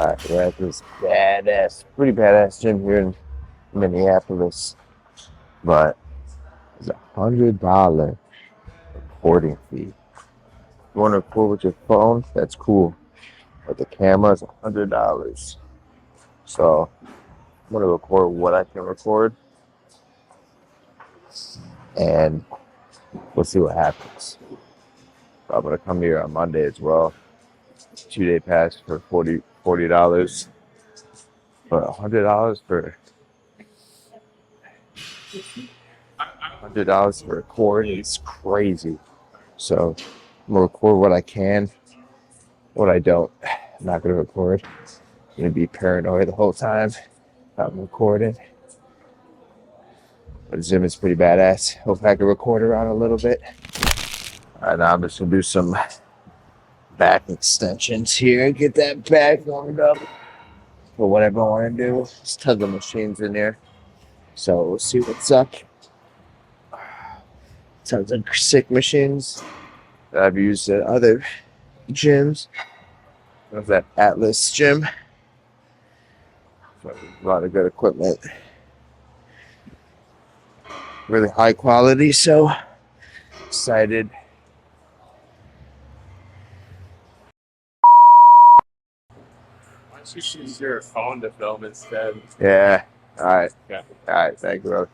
We're at this pretty badass gym here in Minneapolis, but it's $100 recording fee. If you want to record with your phone, that's cool, but the camera is $100. So I'm gonna record what I can record, and we'll see what happens. I'm gonna come here on Monday as well. 2-day pass for $40, but $100 for a record is crazy. So I'm gonna record what I can. What I don't, I'm not gonna record. I'm gonna be paranoid the whole time I'm recording. But the gym is pretty badass. Hope I can record around a little bit. All right, now I'm just gonna do some back extensions here. Get that back warmed up for whatever I want to do. There's tons of machines in there, so we'll see what's up. Tons of sick machines that I've used at other gyms. There's that Atlas gym. So a lot of good equipment. Really high quality, so excited. Why don't you use your phone to film instead? Yeah. All right. Yeah. All right. Thank you, bro.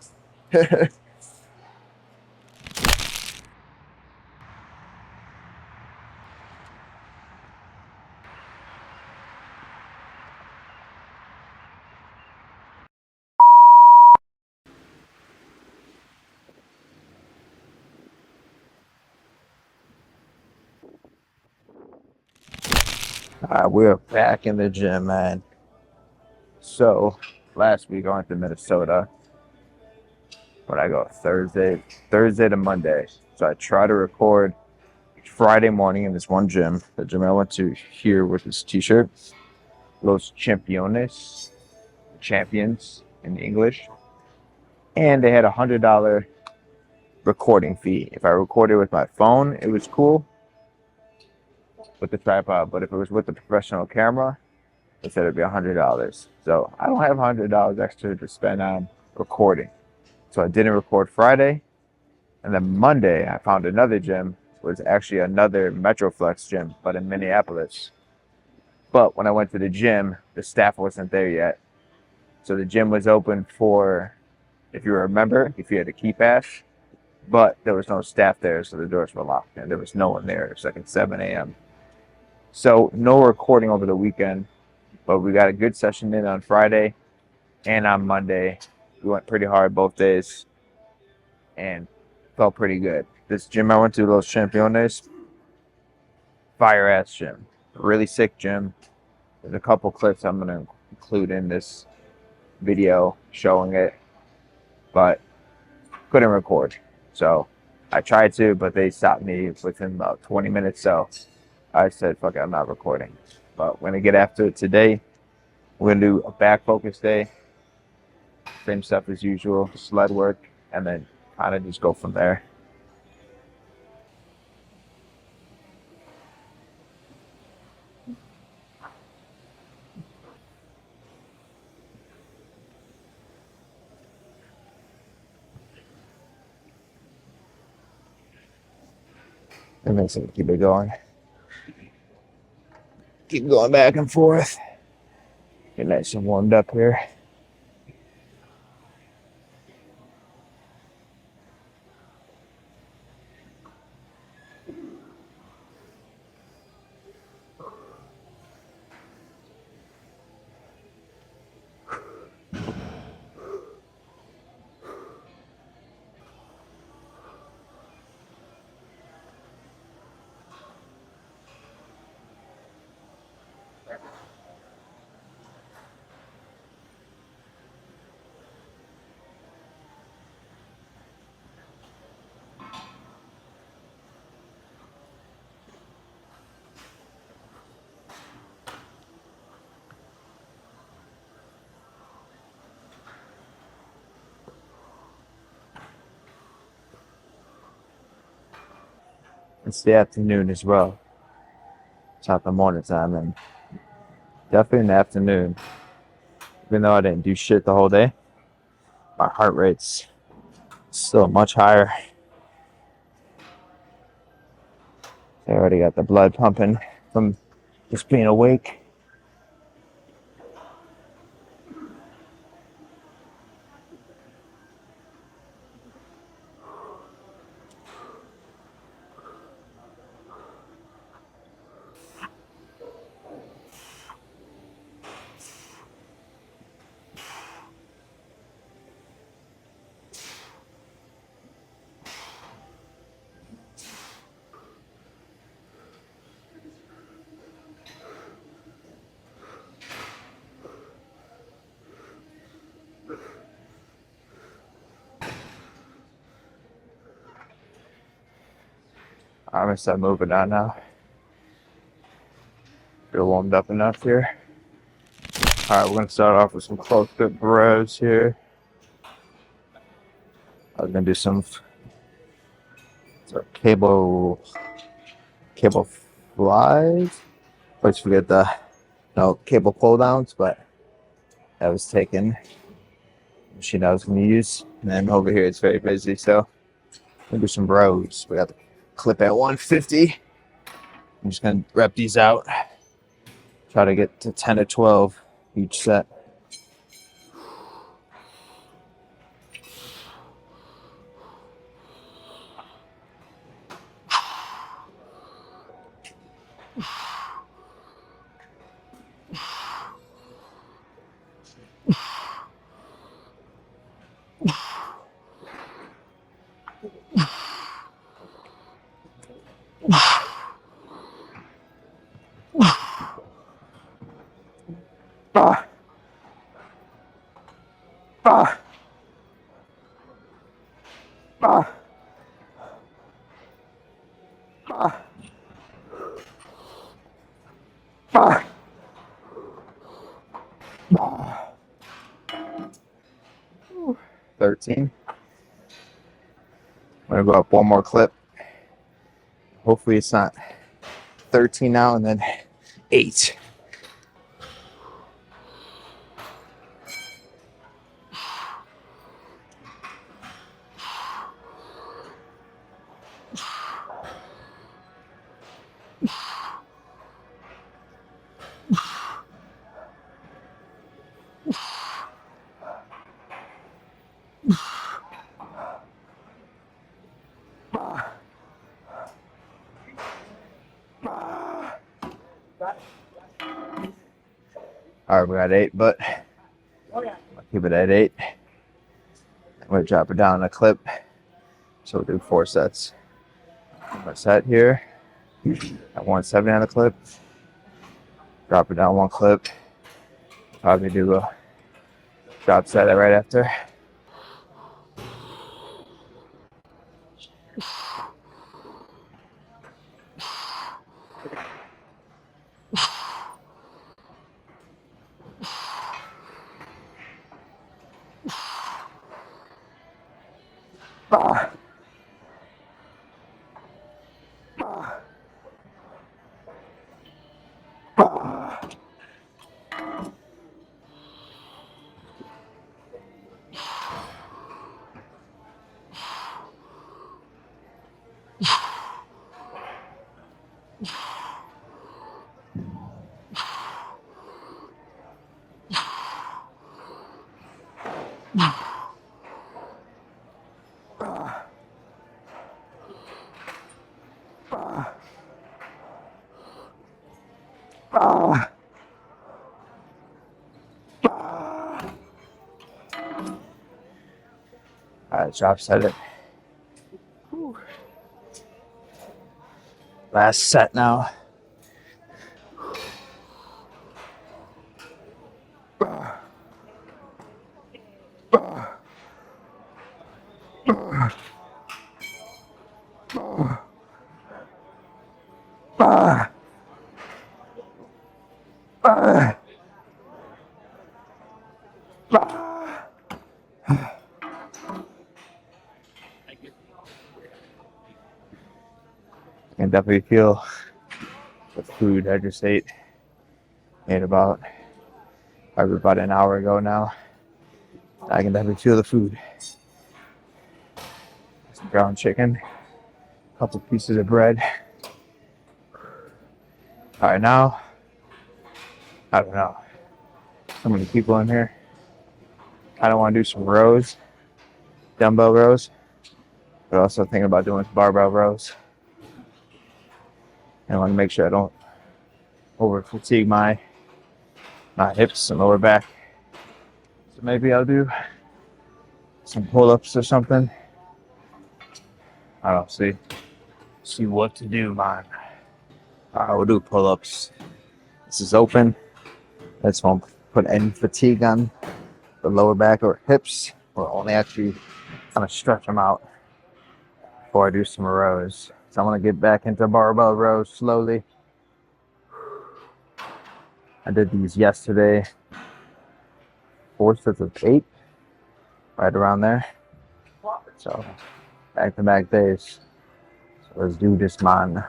We're back in the gym, man. So last week I went to Minnesota. When I go Thursday to Monday. So I try to record Friday morning in this one gym, the gym I went to here with this T-shirt, Los Championes, champions in English, and they had $100 recording fee. If I recorded with my phone, it was cool with the tripod, but if it was with the professional camera, they said it'd be $100. So I don't have $100 extra to spend on recording. So I didn't record Friday, and then Monday I found another gym. It was actually another Metroflex gym, but in Minneapolis. But when I went to the gym, the staff wasn't there yet. So the gym was open for, if you remember, if you had a key pass, but there was no staff there, so the doors were locked and there was no one there. It was like at 7 a.m. So no recording over the weekend, but we got a good session in on Friday and on Monday. We went pretty hard both days and felt pretty good. This gym I went to, Los Championes, fire ass gym, really sick gym. There's a couple clips I'm gonna include in this video showing it, but couldn't record. So I tried to, but they stopped me within about 20 minutes. So I said, fuck it, I'm not recording. But we're gonna get after it today. We're gonna do a back focus day. Same stuff as usual, sled work, and then kind of just go from there. And then so keep it going. Keep going back and forth. Get nice and warmed up here. It's the afternoon as well. It's not the morning time, and Definitely in the afternoon. Even though I didn't do shit the whole day, my heart rate's still much higher. I already got the blood pumping from just being awake. I'm gonna start moving on now. Feel warmed up enough here. Alright, we're gonna start off with some close grip bros here. I was gonna do some cable flies. Always forget the cable pull downs, but that was taken. Machine I was gonna use. And then over here it's very busy, so we'll do some bros. We got the clip at 150. I'm just gonna rep these out. Try to get to 10 to 12 each set. Ah, ah, ah, ah, ah, ah. 13. I'm gonna go up one more clip. Hopefully it's not 13 now and then 8. All right, we got 8, but I'll keep it at 8. I'm gonna drop it down a clip. So we'll do 4 sets. I'm set here at 170 on the clip. Drop it down 1 clip. Probably do a drop set right after. Ah. Ah. Ah. Ah. All right, drop set it. Last set now. Ah. Ah. Ah. I can definitely feel the food I just ate. Ate probably about an hour ago now. I can definitely feel the food. Some ground chicken, a couple pieces of bread. All right, now, I don't know. So many people in here. I don't want to do some rows, dumbbell rows, but also thinking about doing barbell rows. And I want to make sure I don't over fatigue my hips and lower back. So maybe I'll do some pull-ups or something. I don't see what to do, man. All right, we'll do pull-ups. This is open. Let's won't put any fatigue on the lower back or hips. We'll only actually kind of stretch them out before I do some rows. So I'm gonna get back into barbell rows slowly. I did these yesterday. 4 sets of 8, right around there. So back-to-back days. So let's do this, man.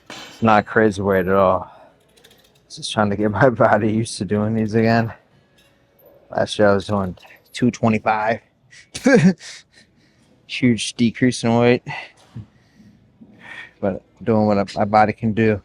It's not crazy weight at all. Just trying to get my body used to doing these again. Last year I was doing 225. Huge decrease in weight. But doing what my body can do.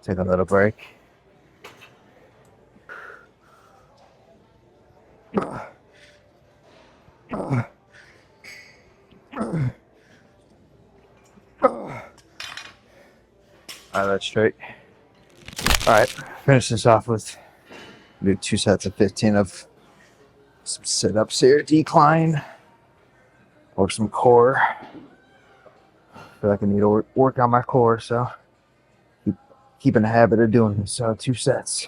Take a little break. All right, that's straight. All right, finish this off with do 2 sets of 15 of some sit-ups here, decline, or some core. I feel like I need to work on my core, so keep in the habit of doing this. So 2 sets.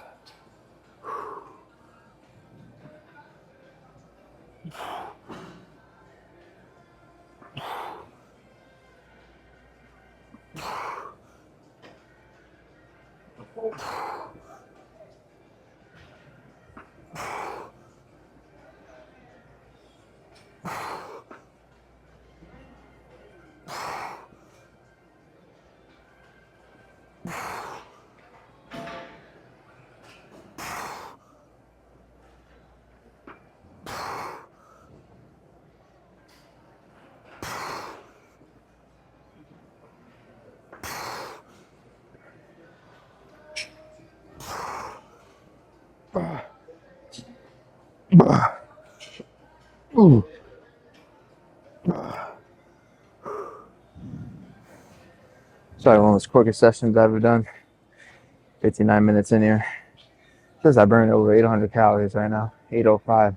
Ooh. Sorry, one of those quickest sessions I've ever done. 59 minutes in here. Says I burned over 800 calories right now. 805.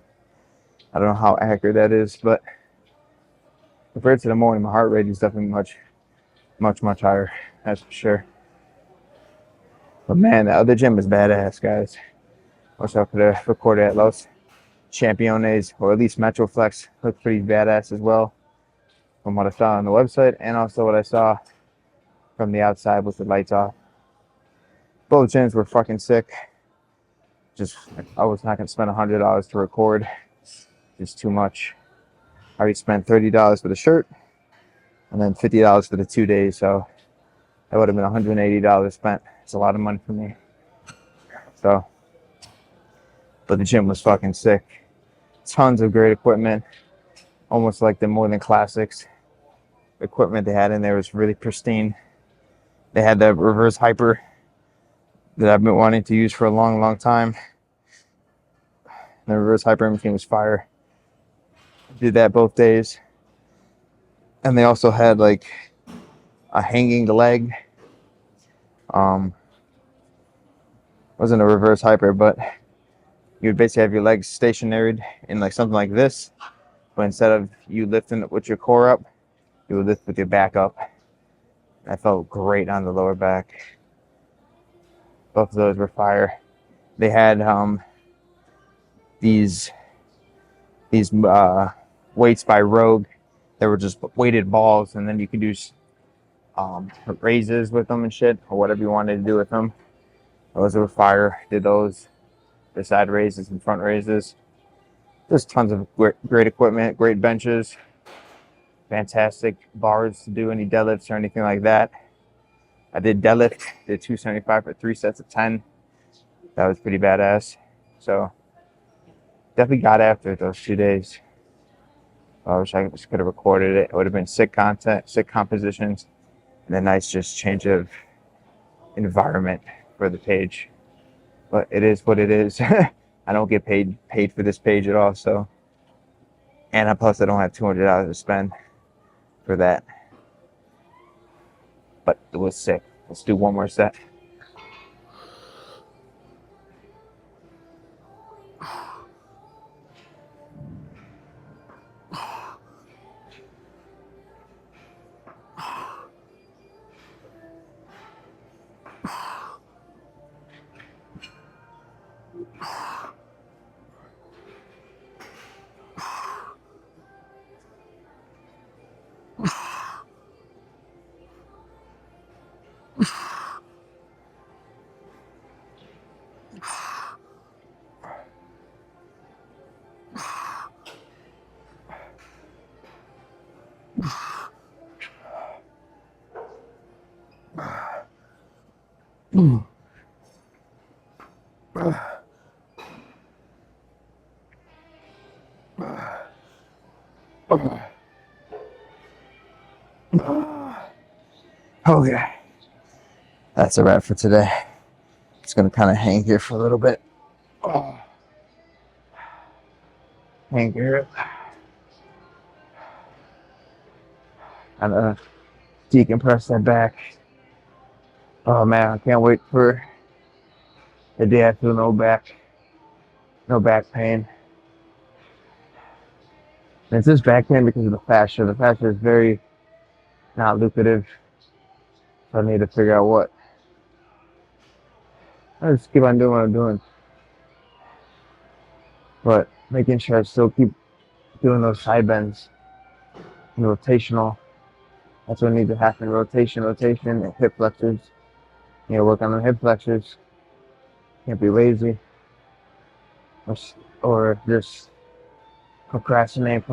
I don't know how accurate that is, but compared to the morning, my heart rate is definitely much higher. That's for sure. But man, the other gym is badass, guys. Wish I could have recorded at Los Championes or at least Metroflex. Looked pretty badass as well from what I saw on the website and also what I saw from the outside with the lights off. Both gyms were fucking sick. Just, I was not going to spend $100 to record. Just too much. I already spent $30 for the shirt and then $50 for the 2 days. So that would have been $180 spent. It's a lot of money for me. So, but the gym was fucking sick. Tons of great equipment. Almost like the More Than Classics. The equipment they had in there was really pristine. They had the reverse hyper that I've been wanting to use for a long time. The reverse hyper machine was fire. Did that both days. And they also had like a hanging leg. Wasn't a reverse hyper, but you would basically have your legs stationary in like something like this. But instead of you lifting with your core up, you would lift with your back up. I felt great on the lower back. Both of those were fire. They had these weights by Rogue. They were just weighted balls, and then you could do raises with them and shit, or whatever you wanted to do with them. Those were fire. Did those, the side raises and front raises. There's tons of great equipment, great benches, fantastic bars to do any deadlifts or anything like that. I did deadlift, did 275 for 3 sets of 10. That was pretty badass. So definitely got after it those 2 days. I wish I just could have recorded it. It would have been sick content, sick compositions, and a nice just change of environment for the page. But it is what it is. I don't get paid for this page at all. So, and plus I don't have $200 to spend for that. But it was sick. Let's do one more set. Okay, that's a wrap for today. It's gonna kind of hang here for a little bit. Hang here. And decompress that back. Oh man, I can't wait for the day I feel no back pain. And it's just back pain because of the fascia. The fascia is very not lucrative. So I need to figure out what. I just keep on doing what I'm doing. But making sure I still keep doing those side bends. Rotational. That's what needs to happen. Rotation, and hip flexors. You know, work on the hip flexors. Can't be lazy. Or just procrastinate.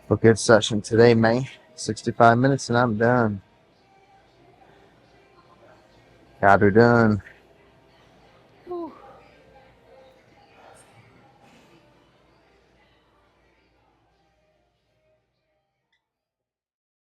A good session today, man. 65 minutes and I'm done. Got her done.